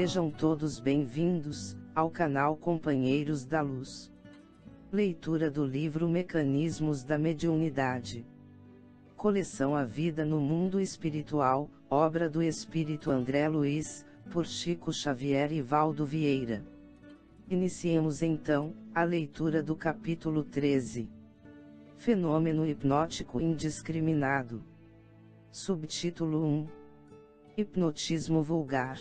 Sejam todos bem-vindos ao canal Companheiros da Luz. Leitura do livro Mecanismos da Mediunidade. Coleção A Vida no Mundo Espiritual, obra do Espírito André Luiz, por Chico Xavier e Valdo Vieira. Iniciemos então a leitura do capítulo 13. Fenômeno hipnótico indiscriminado. Subtítulo 1. Hipnotismo vulgar.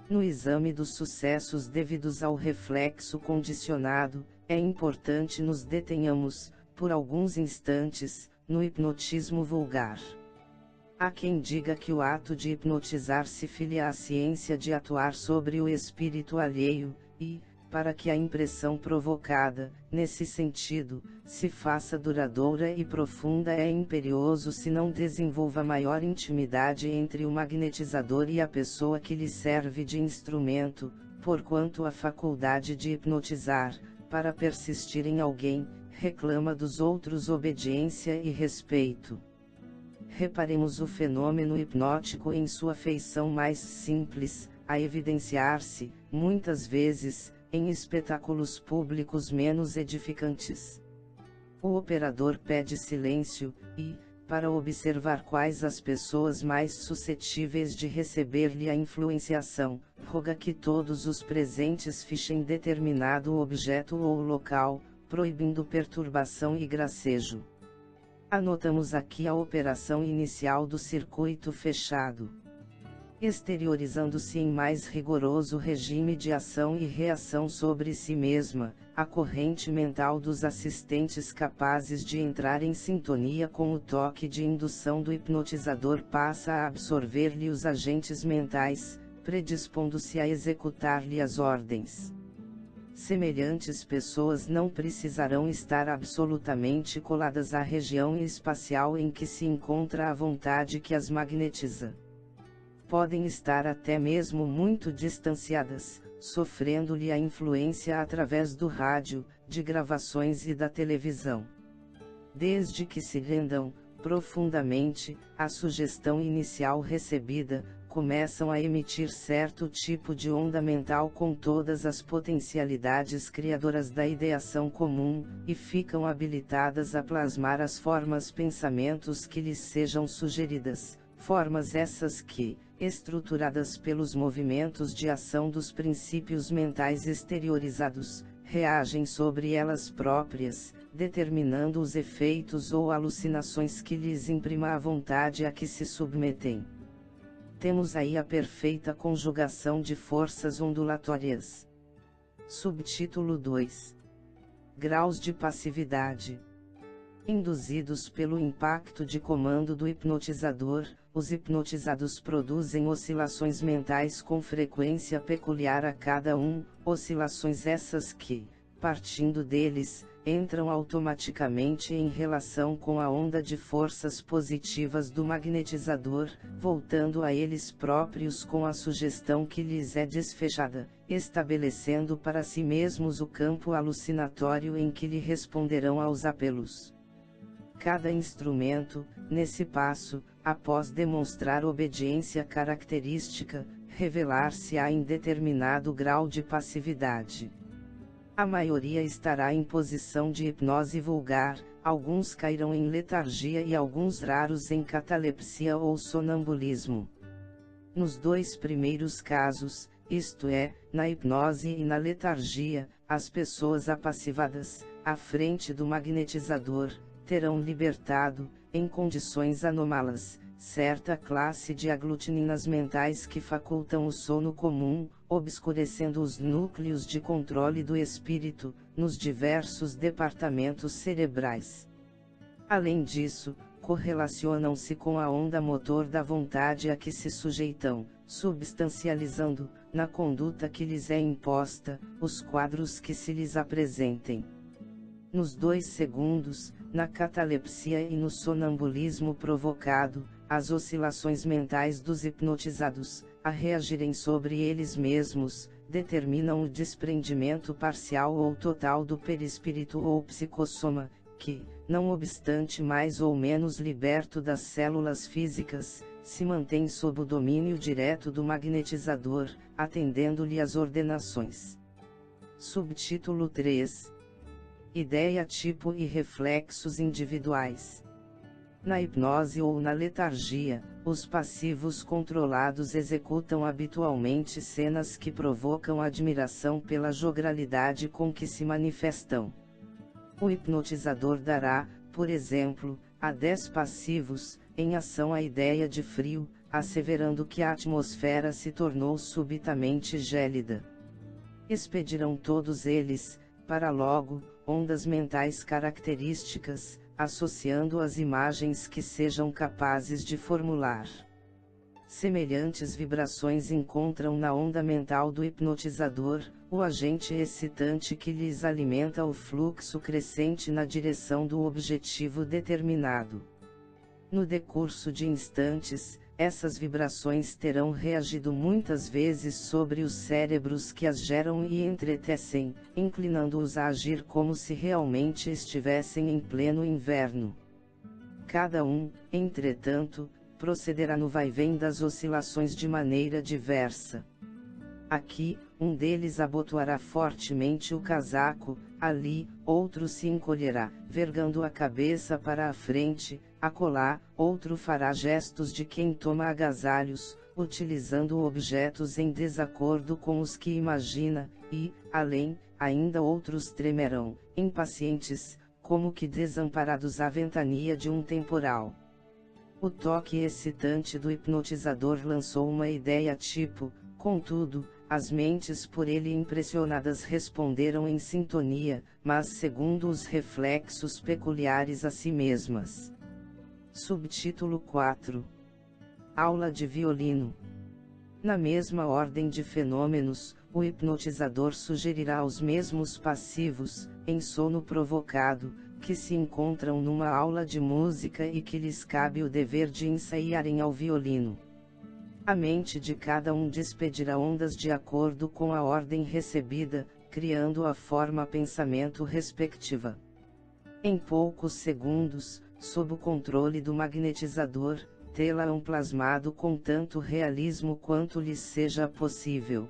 No exame dos sucessos devidos ao reflexo condicionado, é importante nos detenhamos, por alguns instantes, no hipnotismo vulgar. Há quem diga que o ato de hipnotizar se filia à ciência de atuar sobre o espírito alheio, e, para que a impressão provocada, nesse sentido, se faça duradoura e profunda, é imperioso se não desenvolva maior intimidade entre o magnetizador e a pessoa que lhe serve de instrumento, porquanto a faculdade de hipnotizar, para persistir em alguém, reclama dos outros obediência e respeito. Reparemos o fenômeno hipnótico em sua feição mais simples, a evidenciar-se, muitas vezes, em espetáculos públicos menos edificantes. O operador pede silêncio, e, para observar quais as pessoas mais suscetíveis de receber-lhe a influenciação, roga que todos os presentes fichem determinado objeto ou local, proibindo perturbação e gracejo. Anotamos aqui a operação inicial do circuito fechado. Exteriorizando-se em mais rigoroso regime de ação e reação sobre si mesma, a corrente mental dos assistentes capazes de entrar em sintonia com o toque de indução do hipnotizador passa a absorver-lhe os agentes mentais, predispondo-se a executar-lhe as ordens. Semelhantes pessoas não precisarão estar absolutamente coladas à região espacial em que se encontra a vontade que as magnetiza. Podem estar até mesmo muito distanciadas, sofrendo-lhe a influência através do rádio, de gravações e da televisão. Desde que se rendam, profundamente, à sugestão inicial recebida, começam a emitir certo tipo de onda mental com todas as potencialidades criadoras da ideação comum, e ficam habilitadas a plasmar as formas pensamentos que lhes sejam sugeridas, formas essas que, estruturadas pelos movimentos de ação dos princípios mentais exteriorizados, reagem sobre elas próprias, determinando os efeitos ou alucinações que lhes imprima a vontade a que se submetem. Temos aí a perfeita conjugação de forças ondulatórias. Subtítulo 2. Graus de passividade. Induzidos pelo impacto de comando do hipnotizador, os hipnotizados produzem oscilações mentais com frequência peculiar a cada um, oscilações essas que, partindo deles, entram automaticamente em relação com a onda de forças positivas do magnetizador, voltando a eles próprios com a sugestão que lhes é desfechada, estabelecendo para si mesmos o campo alucinatório em que lhe responderão aos apelos. Cada instrumento, nesse passo, após demonstrar obediência característica, revelar-se-á em determinado grau de passividade. A maioria estará em posição de hipnose vulgar, alguns cairão em letargia e alguns raros em catalepsia ou sonambulismo. Nos dois primeiros casos, isto é, na hipnose e na letargia, as pessoas apassivadas, à frente do magnetizador, terão libertado, em condições anômalas, certa classe de aglutininas mentais que facultam o sono comum, obscurecendo os núcleos de controle do espírito, nos diversos departamentos cerebrais. Além disso, correlacionam-se com a onda motor da vontade a que se sujeitam, substancializando, na conduta que lhes é imposta, os quadros que se lhes apresentem. Nos 2 segundos, na catalepsia e no sonambulismo provocado, as oscilações mentais dos hipnotizados, a reagirem sobre eles mesmos, determinam o desprendimento parcial ou total do perispírito ou psicossoma, que, não obstante mais ou menos liberto das células físicas, se mantém sob o domínio direto do magnetizador, atendendo-lhe às ordenações. Subtítulo 3. Ideia tipo e reflexos individuais. Na hipnose ou na letargia, os passivos controlados executam habitualmente cenas que provocam admiração pela jovialidade com que se manifestam. O hipnotizador dará, por exemplo, a 10 passivos, em ação a ideia de frio, asseverando que a atmosfera se tornou subitamente gélida. Expedirão todos eles, para logo, ondas mentais características, associando as imagens que sejam capazes de formular. Semelhantes vibrações encontram na onda mental do hipnotizador, o agente excitante que lhes alimenta o fluxo crescente na direção do objetivo determinado. No decurso de instantes, essas vibrações terão reagido muitas vezes sobre os cérebros que as geram e entretecem, inclinando-os a agir como se realmente estivessem em pleno inverno. Cada um, entretanto, procederá no vai-vem das oscilações de maneira diversa. Aqui, um deles abotoará fortemente o casaco, ali, outro se encolherá, vergando a cabeça para a frente, acolá, outro fará gestos de quem toma agasalhos, utilizando objetos em desacordo com os que imagina, e, além, ainda outros tremerão, impacientes, como que desamparados à ventania de um temporal. O toque excitante do hipnotizador lançou uma ideia tipo, contudo, as mentes por ele impressionadas responderam em sintonia, mas segundo os reflexos peculiares a si mesmas. Subtítulo 4. Aula de violino. Na mesma ordem de fenômenos, o hipnotizador sugerirá os mesmos passivos, em sono provocado, que se encontram numa aula de música e que lhes cabe o dever de ensaiarem ao violino. A mente de cada um despedirá ondas de acordo com a ordem recebida, criando a forma pensamento respectiva. Em poucos segundos, sob o controle do magnetizador, tê-la-ão plasmado com tanto realismo quanto lhes seja possível.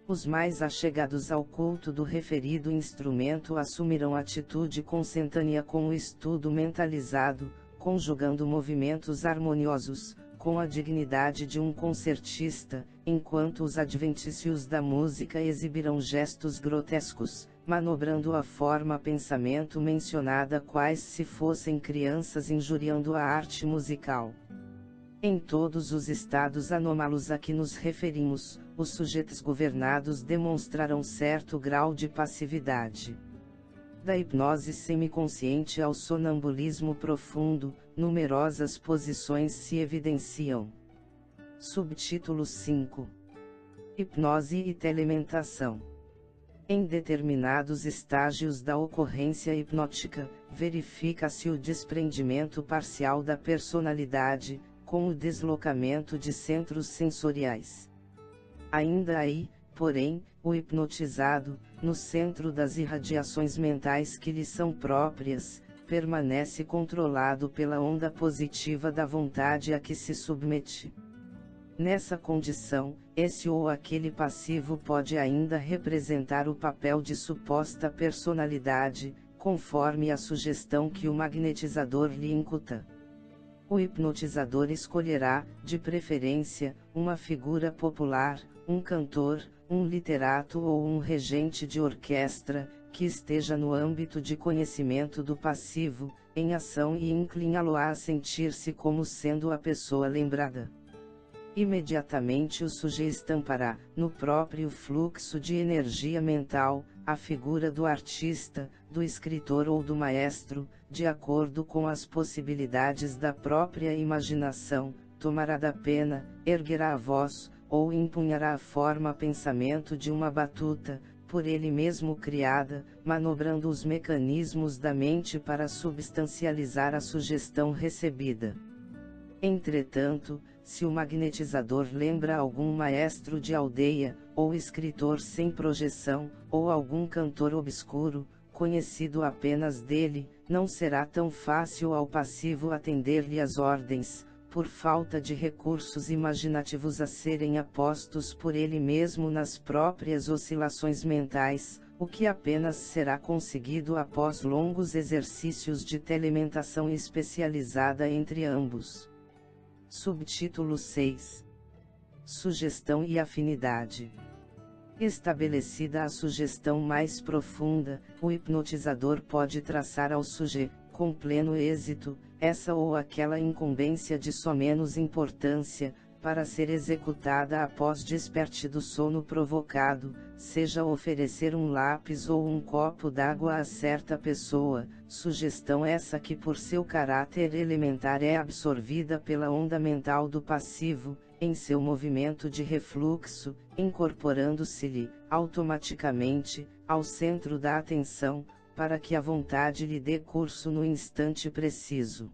Os mais achegados ao culto do referido instrumento assumirão atitude consentânea com o estudo mentalizado, conjugando movimentos harmoniosos, com a dignidade de um concertista, enquanto os adventícios da música exibirão gestos grotescos, manobrando a forma pensamento mencionada quais se fossem crianças injuriando a arte musical. Em todos os estados anômalos a que nos referimos, os sujeitos governados demonstrarão certo grau de passividade. Da hipnose semiconsciente ao sonambulismo profundo, numerosas posições se evidenciam. Subtítulo 5. Hipnose e telementação. Em determinados estágios da ocorrência hipnótica, verifica-se o desprendimento parcial da personalidade, com o deslocamento de centros sensoriais. Ainda aí, porém, o hipnotizado, no centro das irradiações mentais que lhe são próprias, permanece controlado pela onda positiva da vontade a que se submete. Nessa condição, esse ou aquele passivo pode ainda representar o papel de suposta personalidade, conforme a sugestão que o magnetizador lhe incuta. O hipnotizador escolherá, de preferência, uma figura popular, um cantor, um literato ou um regente de orquestra, que esteja no âmbito de conhecimento do passivo, em ação e incliná-lo-á a sentir-se como sendo a pessoa lembrada. Imediatamente o sujeito estampará, no próprio fluxo de energia mental, a figura do artista, do escritor ou do maestro, de acordo com as possibilidades da própria imaginação, tomará da pena, erguerá a voz, ou empunhará a forma pensamento de uma batuta, por ele mesmo criada, manobrando os mecanismos da mente para substancializar a sugestão recebida. Entretanto, se o magnetizador lembra algum maestro de aldeia, ou escritor sem projeção, ou algum cantor obscuro, conhecido apenas dele, não será tão fácil ao passivo atender-lhe as ordens, por falta de recursos imaginativos a serem apostos por ele mesmo nas próprias oscilações mentais, o que apenas será conseguido após longos exercícios de telementação especializada entre ambos. Subtítulo 6. Sugestão e afinidade. Estabelecida a sugestão mais profunda, o hipnotizador pode traçar ao sujeito, com pleno êxito, essa ou aquela incumbência de só menos importância, para ser executada após desperte do sono provocado, seja oferecer um lápis ou um copo d'água a certa pessoa, sugestão essa que por seu caráter elementar é absorvida pela onda mental do passivo, em seu movimento de refluxo, incorporando-se-lhe, automaticamente, ao centro da atenção, para que a vontade lhe dê curso no instante preciso.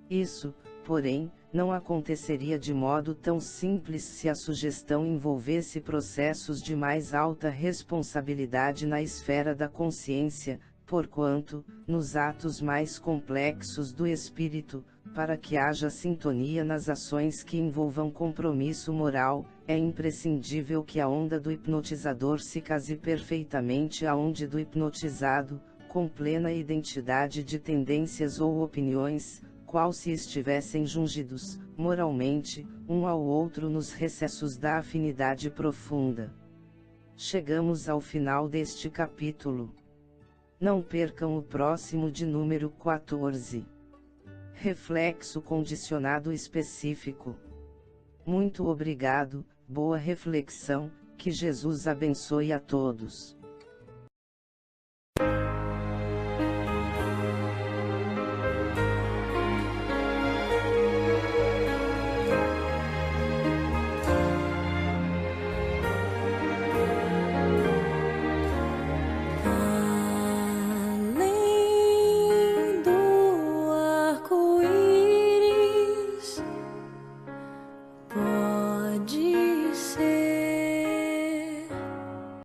Isso, porém, não aconteceria de modo tão simples se a sugestão envolvesse processos de mais alta responsabilidade na esfera da consciência, porquanto, nos atos mais complexos do espírito, para que haja sintonia nas ações que envolvam compromisso moral, é imprescindível que a onda do hipnotizador se case perfeitamente à onda do hipnotizado, com plena identidade de tendências ou opiniões, qual se estivessem jungidos, moralmente, um ao outro nos recessos da afinidade profunda. Chegamos ao final deste capítulo. Não percam o próximo de número 14. Reflexo condicionado específico. Muito obrigado, boa reflexão, que Jesus abençoe a todos.